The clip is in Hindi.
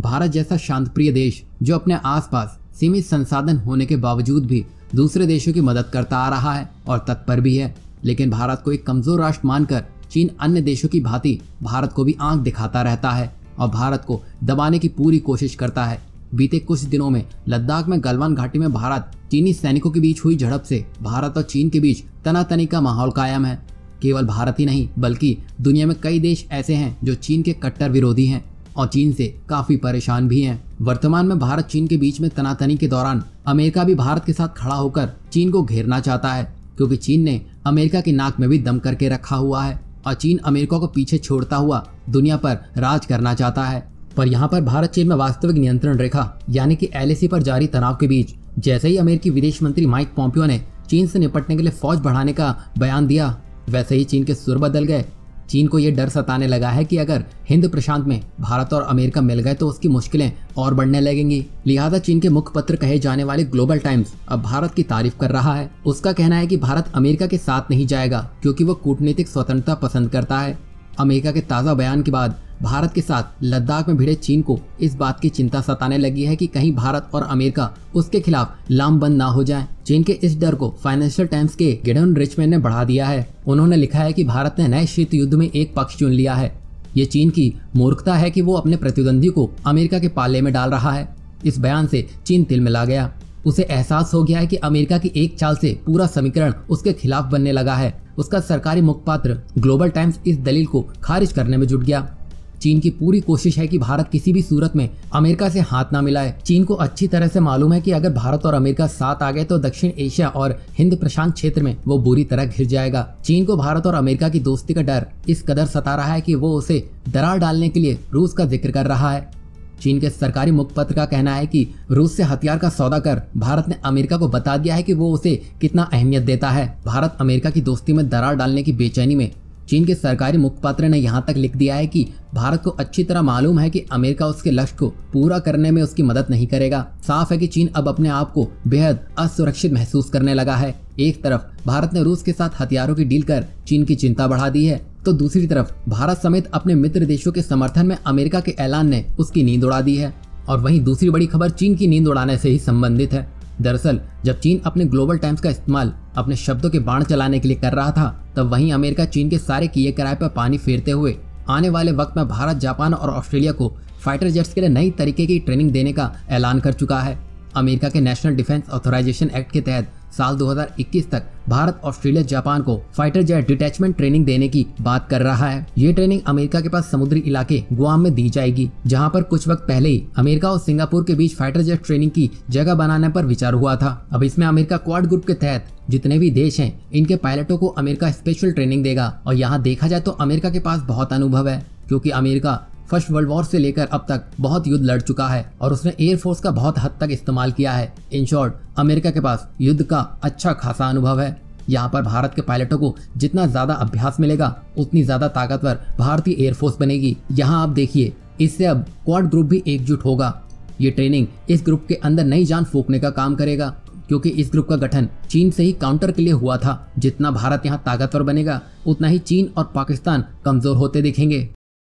भारत जैसा शांतप्रिय देश जो अपने आसपास सीमित संसाधन होने के बावजूद भी दूसरे देशों की मदद करता आ रहा है और तत्पर भी है, लेकिन भारत को एक कमजोर राष्ट्र मानकर चीन अन्य देशों की भांति भारत को भी आंख दिखाता रहता है और भारत को दबाने की पूरी कोशिश करता है। बीते कुछ दिनों में लद्दाख में गलवान घाटी में भारत चीनी सैनिकों के बीच हुई झड़प से भारत और चीन के बीच तनातनी का माहौल कायम है। केवल भारत ही नहीं बल्कि दुनिया में कई देश ऐसे हैं जो चीन के कट्टर विरोधी हैं और चीन से काफी परेशान भी हैं। वर्तमान में भारत चीन के बीच में तनातनी के दौरान अमेरिका भी भारत के साथ खड़ा होकर चीन को घेरना चाहता है, क्योंकि चीन ने अमेरिका की नाक में भी दम करके रखा हुआ है और चीन अमेरिका को पीछे छोड़ता हुआ दुनिया पर राज करना चाहता है। पर यहाँ पर भारत चीन में वास्तविक नियंत्रण रेखा यानी कि LAC पर जारी तनाव के बीच जैसे ही अमेरिकी विदेश मंत्री माइक पॉम्पियो ने चीन से निपटने के लिए फौज बढ़ाने का बयान दिया, वैसे ही चीन के सुर बदल गए। चीन को यह डर सताने लगा है कि अगर हिंद प्रशांत में भारत और अमेरिका मिल गए तो उसकी मुश्किलें और बढ़ने लगेंगी। लिहाजा चीन के मुखपत्र कहे जाने वाले ग्लोबल टाइम्स अब भारत की तारीफ कर रहा है। उसका कहना है कि भारत अमेरिका के साथ नहीं जाएगा क्योंकि वो कूटनीतिक स्वतंत्रता पसंद करता है। अमेरिका के ताज़ा बयान के बाद भारत के साथ लद्दाख में भिड़े चीन को इस बात की चिंता सताने लगी है कि कहीं भारत और अमेरिका उसके खिलाफ लामबंद ना हो जाएं। चीन के इस डर को फाइनेंशियल टाइम्स के गिडेन रिचमैन ने बढ़ा दिया है। उन्होंने लिखा है कि भारत ने नए शीत युद्ध में एक पक्ष चुन लिया है। ये चीन की मूर्खता है कि वो अपने प्रतिद्वंदी को अमेरिका के पाले में डाल रहा है। इस बयान से चीन तिलमिला गया। उसे एहसास हो गया है कि अमेरिका की एक चाल से पूरा समीकरण उसके खिलाफ बनने लगा है। उसका सरकारी मुखपात्र ग्लोबल टाइम्स इस दलील को खारिज करने में जुट गया। चीन की पूरी कोशिश है कि भारत किसी भी सूरत में अमेरिका से हाथ ना मिलाए। चीन को अच्छी तरह से मालूम है कि अगर भारत और अमेरिका साथ आ गए तो दक्षिण एशिया और हिंद प्रशांत क्षेत्र में वो बुरी तरह घिर जाएगा। चीन को भारत और अमेरिका की दोस्ती का डर इस कदर सता रहा है कि वो उसे दरार डालने के लिए रूस का जिक्र कर रहा है। चीन के सरकारी मुखपत्र का कहना है कि रूस से हथियार का सौदा कर भारत ने अमेरिका को बता दिया है कि वो उसे कितना अहमियत देता है। भारत अमेरिका की दोस्ती में दरार डालने की बेचैनी में चीन के सरकारी मुखपात्र ने यहाँ तक लिख दिया है कि भारत को अच्छी तरह मालूम है कि अमेरिका उसके लक्ष्य को पूरा करने में उसकी मदद नहीं करेगा। साफ है कि चीन अब अपने आप को बेहद असुरक्षित महसूस करने लगा है। एक तरफ भारत ने रूस के साथ हथियारों की डील कर चीन की चिंता बढ़ा दी है, तो दूसरी तरफ भारत समेत अपने मित्र देशों के समर्थन में अमेरिका के ऐलान ने उसकी नींद उड़ा दी है। और वहीं दूसरी बड़ी खबर चीन की नींद उड़ाने से ही संबंधित है। दरअसल जब चीन अपने ग्लोबल टाइम्स का इस्तेमाल अपने शब्दों के बाण चलाने के लिए कर रहा था, तब वहीं अमेरिका चीन के सारे किए कराए पर पानी फेरते हुए आने वाले वक्त में भारत, जापान और ऑस्ट्रेलिया को फाइटर जेट्स के लिए नई तरीके की ट्रेनिंग देने का ऐलान कर चुका है। अमेरिका के नेशनल डिफेंस ऑथराइजेशन एक्ट के तहत साल 2021 तक भारत ऑस्ट्रेलिया जापान को फाइटर जेट डिटैचमेंट ट्रेनिंग देने की बात कर रहा है। ये ट्रेनिंग अमेरिका के पास समुद्री इलाके गुआम में दी जाएगी, जहां पर कुछ वक्त पहले ही अमेरिका और सिंगापुर के बीच फाइटर जेट ट्रेनिंग की जगह बनाने पर विचार हुआ था। अब इसमें अमेरिका क्वाड ग्रुप के तहत जितने भी देश हैं, इनके पायलटों को अमेरिका स्पेशल ट्रेनिंग देगा। और यहाँ देखा जाए तो अमेरिका के पास बहुत अनुभव है, क्योंकि अमेरिका फर्स्ट वर्ल्ड वॉर से लेकर अब तक बहुत युद्ध लड़ चुका है और उसने एयरफोर्स का बहुत हद तक इस्तेमाल किया है। इन शॉर्ट अमेरिका के पास युद्ध का अच्छा खासा अनुभव है। यहाँ पर भारत के पायलटों को जितना ज्यादा अभ्यास मिलेगा उतनी ज्यादा ताकतवर भारतीय एयरफोर्स बनेगी। यहाँ आप देखिए, इससे अब क्वाड ग्रुप भी एकजुट होगा। ये ट्रेनिंग इस ग्रुप के अंदर नई जान फूंकने का काम करेगा, क्योंकि इस ग्रुप का गठन चीन से ही काउंटर के लिए हुआ था। जितना भारत यहाँ ताकतवर बनेगा उतना ही चीन और पाकिस्तान कमजोर होते दिखेंगे।